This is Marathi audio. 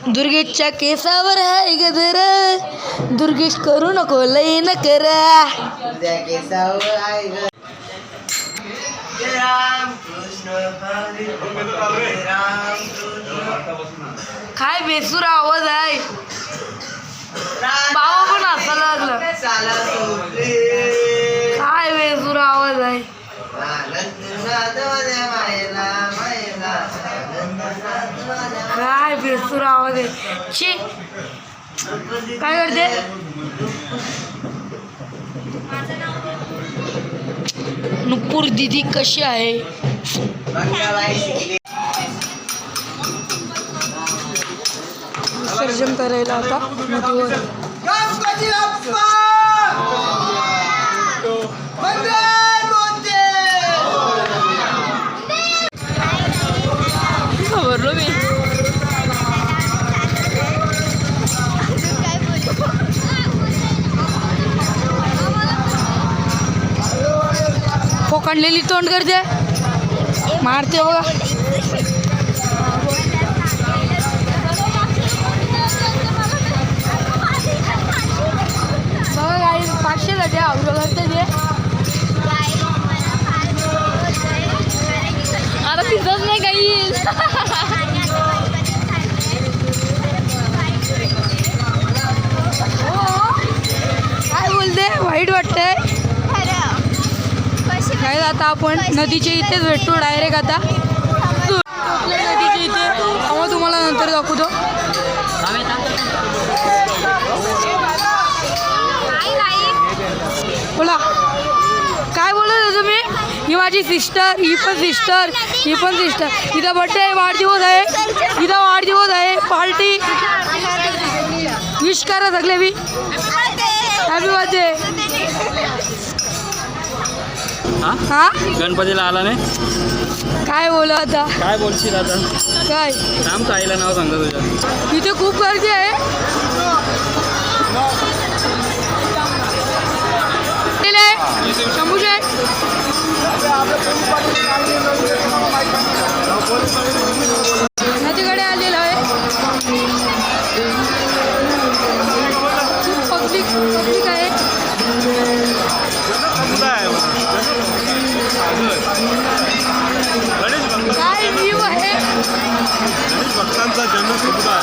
दुर्गेशच्या केसावर आहे गजर, दुर्गेश करू नको लई न करा. त्या केसावर आहे ग राम कृष्ण हरी राम कृष्ण. काय बेसूर आवाज आहे. बाबा पण हसायला लागलं. चाला सोडले काय बेसूर आवाज आहे. मायला मायला काय बेसूर आवाज आहे. शी काय करते. नुपूर दीदी कशी आहे. विसर्जन करायला आता नदीवर. गणपती बाप्पा मंगल मूर्ती. घाबरलो मी. फोकांडलेली तोंड करते, मारते बघा. बघा गाडी 500 साठी आवडं करते ते. आता तिथंच नाही काही. काय बोलते, वाईट वाटतंय काय. आता आपण नदीच्या इथेच भेटतो डायरेक्ट. आता नदीच्या इथे मग तुम्हाला नंतर दाखवतो. बोला काय बोलत होते तुम्ही. ही माझी सिस्टर, ही पण सिस्टर, ही पण सिस्टर. इथं बड्डे आहे, वाढदिवस आहे, इथं वाढदिवस आहे. पार्टी विश करा सगळे बी. Happy birthday. हा गणपतीला आला नाही. काय बोला आता. काय बोलशील आता. काय थांब ताईला नाव सांगता तुझ्या. इथे खूप गर्दी आहे. शंभू शेठ नदीकडे आलेलं आहे. खूप पब्लिक आहे. काय व्ह्यू आहे. भक्तांचा जन्मसमुदाय